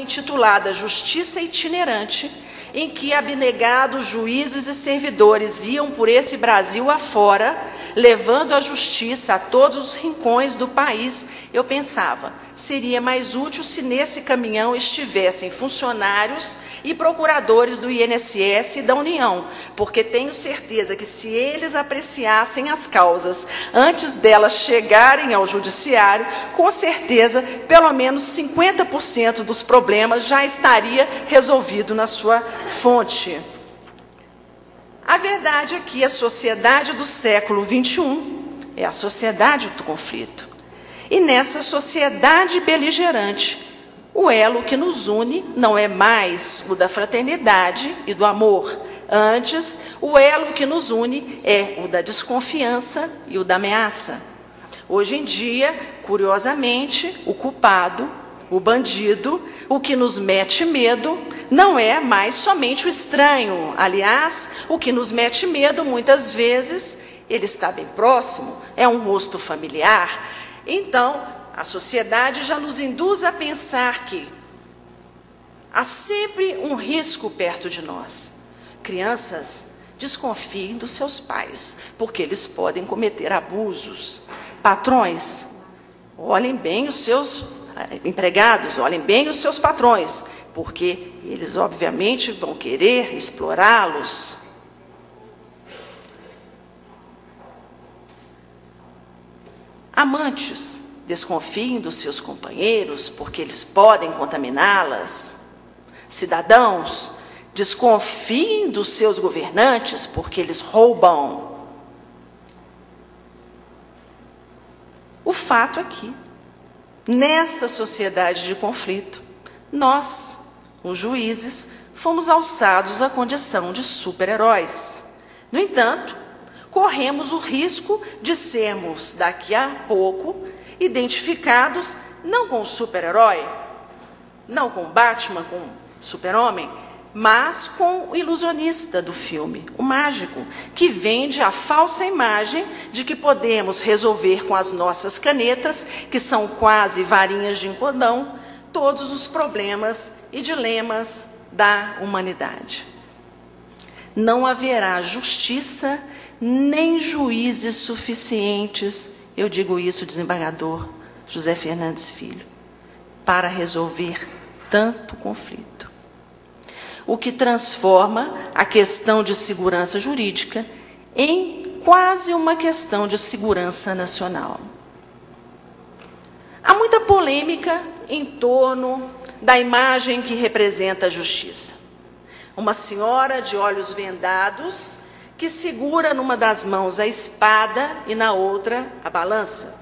intitulada Justiça Itinerante, em que abnegados juízes e servidores iam por esse Brasil afora, levando a justiça a todos os rincões do país, eu pensava, seria mais útil se nesse caminhão estivessem funcionários e procuradores do INSS e da União, porque tenho certeza que se eles apreciassem as causas antes delas chegarem ao judiciário, com certeza, pelo menos 50% dos problemas já estaria resolvido na sua fonte. A verdade é que a sociedade do século XXI é a sociedade do conflito. E nessa sociedade beligerante, o elo que nos une não é mais o da fraternidade e do amor. Antes, o elo que nos une é o da desconfiança e o da ameaça. Hoje em dia, curiosamente, o culpado, o bandido, o que nos mete medo, não é mais somente o estranho. Aliás, o que nos mete medo, muitas vezes, ele está bem próximo, é um rosto familiar. Então, a sociedade já nos induz a pensar que há sempre um risco perto de nós. Crianças, desconfiem dos seus pais, porque eles podem cometer abusos. Patrões, olhem bem os seus empregados, olhem bem os seus patrões, porque eles, obviamente, vão querer explorá-los. Amantes, desconfiem dos seus companheiros, porque eles podem contaminá-las. Cidadãos, desconfiem dos seus governantes, porque eles roubam. O fato é que, nessa sociedade de conflito, nós, os juízes, fomos alçados à condição de super-heróis. No entanto, corremos o risco de sermos, daqui a pouco, identificados não com o super-herói, não com Batman, com o super-homem, mas com o ilusionista do filme, o mágico, que vende a falsa imagem de que podemos resolver com as nossas canetas, que são quase varinhas de cordão, todos os problemas e dilemas da humanidade. Não haverá justiça nem juízes suficientes, eu digo isso, desembargador José Fernandes Filho, para resolver tanto conflito. O que transforma a questão de segurança jurídica em quase uma questão de segurança nacional. Há muita polêmica em torno da imagem que representa a justiça. Uma senhora de olhos vendados que segura numa das mãos a espada e na outra a balança.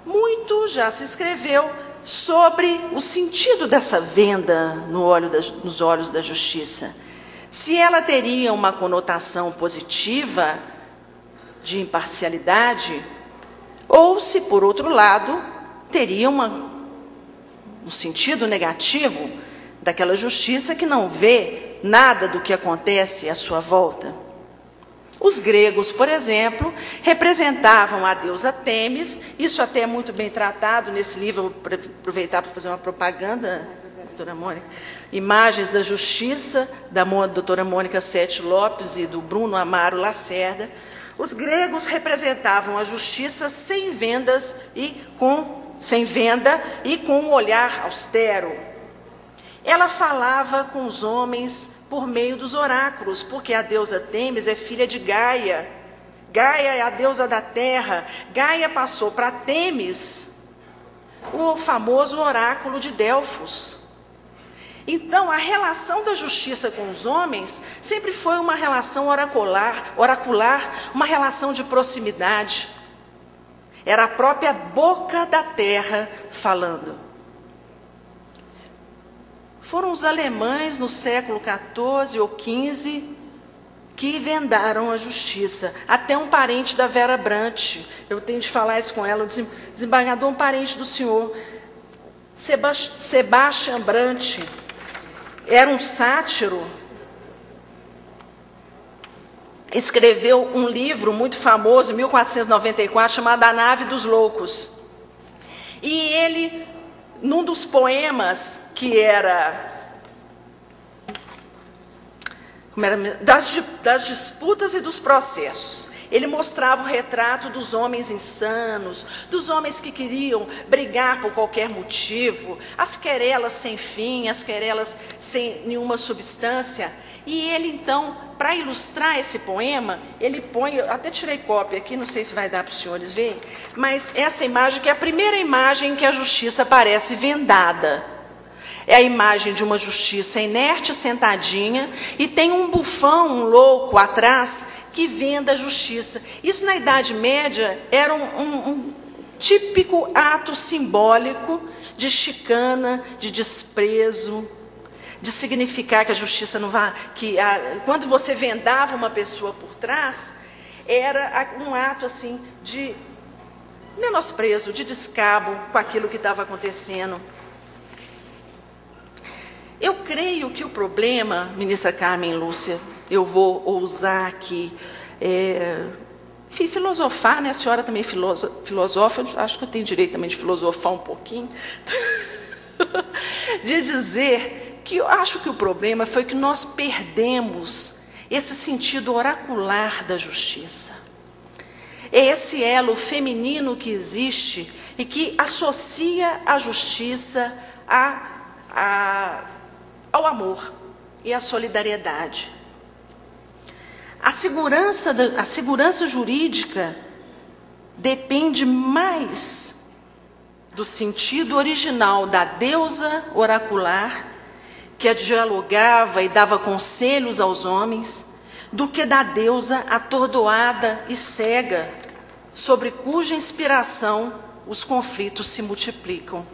Muito já se escreveu sobre o sentido dessa venda nos olhos da justiça. Se ela teria uma conotação positiva de imparcialidade, ou se, por outro lado, teria um sentido negativo daquela justiça que não vê nada do que acontece à sua volta. Os gregos, por exemplo, representavam a deusa Têmis, isso até é muito bem tratado nesse livro, eu vou aproveitar para fazer uma propaganda, doutora Mônica, Imagens da Justiça, da doutora Mônica Sete Lopes e do Bruno Amaro Lacerda. Os gregos representavam a justiça sem venda e com um olhar austero. Ela falava com os homens por meio dos oráculos, porque a deusa Têmis é filha de Gaia. Gaia é a deusa da terra. Gaia passou para Têmis o famoso oráculo de Delfos. Então, a relação da justiça com os homens sempre foi uma relação oracular, uma relação de proximidade. Era a própria boca da terra falando. Foram os alemães, no século XIV ou XV, que vendaram a justiça. Até um parente da Vera Brant, eu tenho de falar isso com ela, o desembargador, um parente do senhor, Sebastian Brant, era um sátiro, escreveu um livro muito famoso, em 1494, chamado A Nave dos Loucos. E ele num dos poemas que era das disputas e dos processos. Ele mostrava o retrato dos homens insanos, dos homens que queriam brigar por qualquer motivo, as querelas sem fim, as querelas sem nenhuma substância. E ele, então, para ilustrar esse poema, ele põe, eu até tirei cópia aqui, não sei se vai dar para os senhores verem, mas essa imagem, que é a primeira imagem em que a justiça aparece vendada. É a imagem de uma justiça inerte, sentadinha, e tem um bufão, um louco atrás, que venda a justiça. Isso, na Idade Média, era um típico ato simbólico de chicana, de desprezo, de significar que a justiça não vai... quando você vendava uma pessoa por trás, era um ato assim, de menosprezo, de descabo com aquilo que estava acontecendo. Eu creio que o problema, ministra Carmen Lúcia, eu vou ousar aqui, filosofar, né? A senhora também filosofa, acho que eu tenho direito também de filosofar um pouquinho, de dizer que eu acho que o problema foi que nós perdemos esse sentido oracular da justiça. É esse elo feminino que existe e que associa a justiça ao amor e à solidariedade. A segurança jurídica depende mais do sentido original da deusa oracular, que dialogava e dava conselhos aos homens, do que da deusa atordoada e cega, sobre cuja inspiração os conflitos se multiplicam.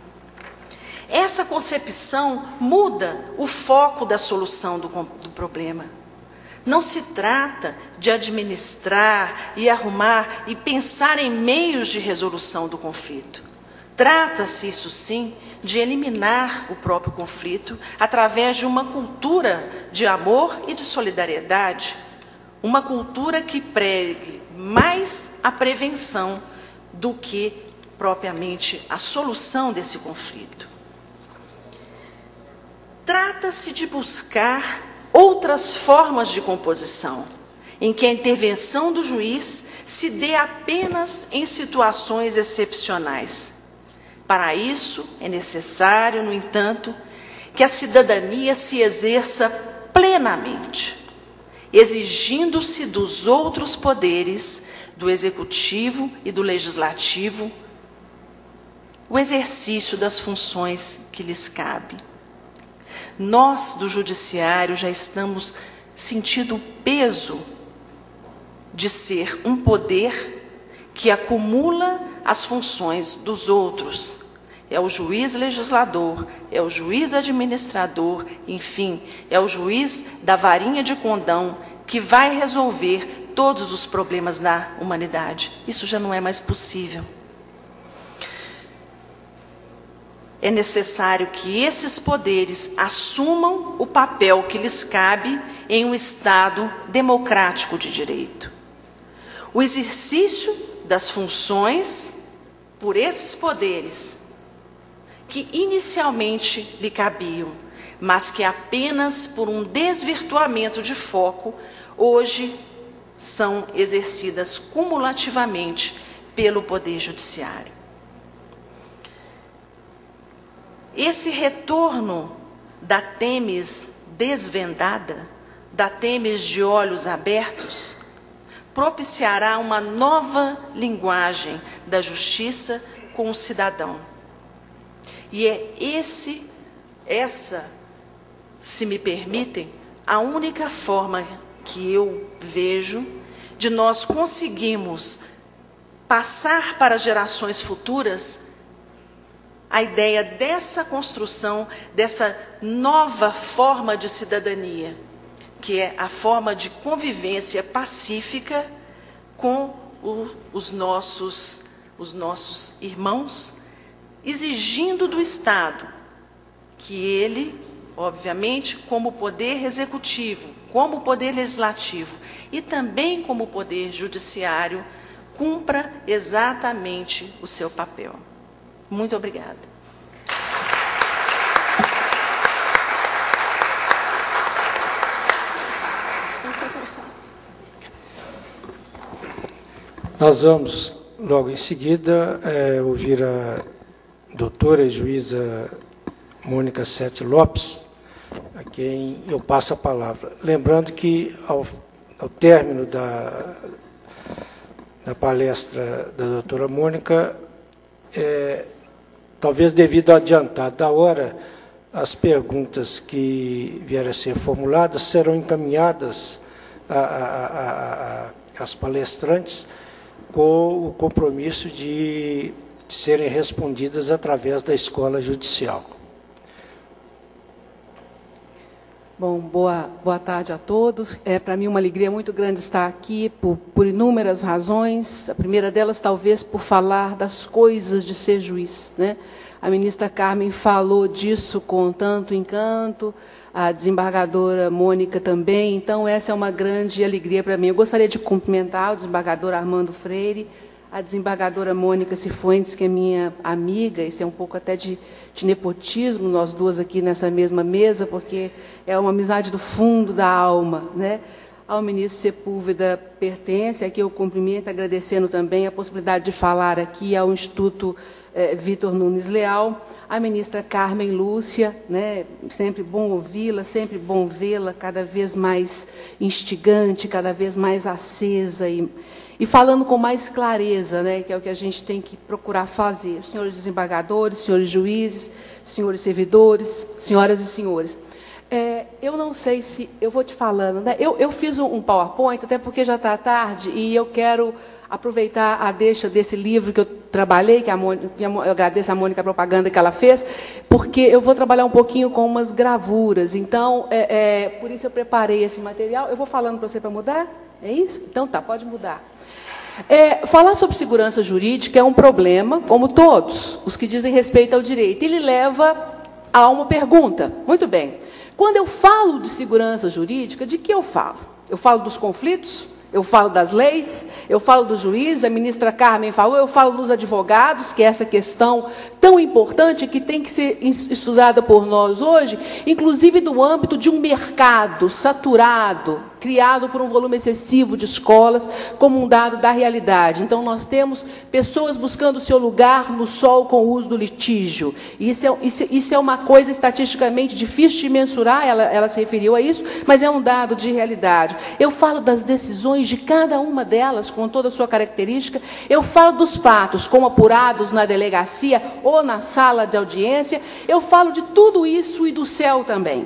Essa concepção muda o foco da solução do problema. Não se trata de administrar e arrumar e pensar em meios de resolução do conflito. Trata-se, isso sim, de eliminar o próprio conflito através de uma cultura de amor e de solidariedade. Uma cultura que pregue mais a prevenção do que propriamente a solução desse conflito. Trata-se de buscar outras formas de composição, em que a intervenção do juiz se dê apenas em situações excepcionais. Para isso, é necessário, no entanto, que a cidadania se exerça plenamente, exigindo-se dos outros poderes, do executivo e do legislativo, o exercício das funções que lhes cabe. Nós, do judiciário, já estamos sentindo o peso de ser um poder que acumula as funções dos outros. É o juiz legislador, é o juiz administrador, enfim, é o juiz da varinha de condão que vai resolver todos os problemas da humanidade. Isso já não é mais possível. É necessário que esses poderes assumam o papel que lhes cabe em um Estado democrático de direito. O exercício das funções por esses poderes, que inicialmente lhe cabiam, mas que apenas por um desvirtuamento de foco, hoje são exercidas cumulativamente pelo Poder Judiciário. Esse retorno da Têmis desvendada, da Têmis de olhos abertos, propiciará uma nova linguagem da justiça com o cidadão. E é essa, se me permitem, a única forma que eu vejo de nós conseguirmos passar para gerações futuras a ideia dessa construção, dessa nova forma de cidadania, que é a forma de convivência pacífica com os nossos irmãos, exigindo do Estado que ele, obviamente, como poder executivo, como poder legislativo e também como poder judiciário, cumpra exatamente o seu papel. Muito obrigada. Nós vamos, logo em seguida, ouvir a doutora e juíza Mônica Sete Lopes, a quem eu passo a palavra. Lembrando que, ao término da palestra da doutora Mônica, talvez devido ao adiantado da hora, as perguntas que vierem a ser formuladas serão encaminhadas às palestrantes com o compromisso de serem respondidas através da escola judicial. Bom, boa tarde a todos. É para mim uma alegria muito grande estar aqui por inúmeras razões. A primeira delas, talvez, por falar das coisas de ser juiz, né? A ministra Carmen falou disso com tanto encanto, a desembargadora Mônica também, então essa é uma grande alegria para mim. Eu gostaria de cumprimentar o desembargador Armando Freire, a desembargadora Mônica Cifuentes, que é minha amiga, isso é um pouco até de nepotismo, nós duas aqui nessa mesma mesa, porque é uma amizade do fundo da alma, né? Ao ministro Sepúlveda pertence, aqui eu cumprimento, agradecendo também a possibilidade de falar aqui ao Instituto Vitor Nunes Leal, a ministra Carmen Lúcia, né? Sempre bom ouvi-la, sempre bom vê-la, cada vez mais instigante, cada vez mais acesa e falando com mais clareza, né, que é o que a gente tem que procurar fazer. Senhores desembargadores, senhores juízes, senhores servidores, senhoras e senhores. Eu não sei se... Eu vou te falando, né? Eu fiz um PowerPoint, até porque já está tarde, e eu quero aproveitar a deixa desse livro que eu trabalhei, que eu agradeço a Mônica a propaganda que ela fez, porque eu vou trabalhar um pouquinho com umas gravuras. Então, por isso eu preparei esse material. Eu vou falando para você para mudar? É isso? Então tá, pode mudar. Falar sobre segurança jurídica é um problema, como todos os que dizem respeito ao direito. Ele leva a uma pergunta. Muito bem. Quando eu falo de segurança jurídica, de que eu falo? Eu falo dos conflitos? Eu falo das leis? Eu falo dos juízes? A ministra Carmen falou. Eu falo dos advogados, que é essa questão tão importante que tem que ser estudada por nós hoje, inclusive do âmbito de um mercado saturado, criado por um volume excessivo de escolas, como um dado da realidade. Então, nós temos pessoas buscando seu lugar no sol com o uso do litígio. Isso é uma coisa estatisticamente difícil de mensurar, ela se referiu a isso, mas é um dado de realidade. Eu falo das decisões de cada uma delas, com toda a sua característica. Eu falo dos fatos, como apurados na delegacia ou na sala de audiência. Eu falo de tudo isso e do céu também.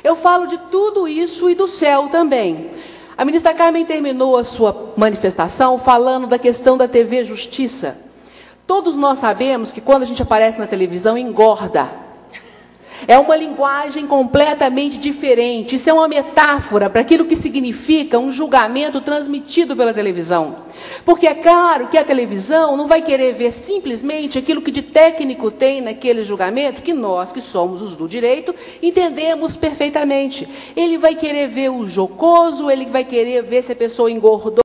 Eu falo de tudo isso e do céu também. A ministra Carmen terminou a sua manifestação falando da questão da TV Justiça. Todos nós sabemos que quando a gente aparece na televisão, engorda. É uma linguagem completamente diferente. Isso é uma metáfora para aquilo que significa um julgamento transmitido pela televisão. Porque é claro que a televisão não vai querer ver simplesmente aquilo que de técnico tem naquele julgamento, que nós, que somos os do direito, entendemos perfeitamente. Ele vai querer ver o jocoso, ele vai querer ver se a pessoa engordou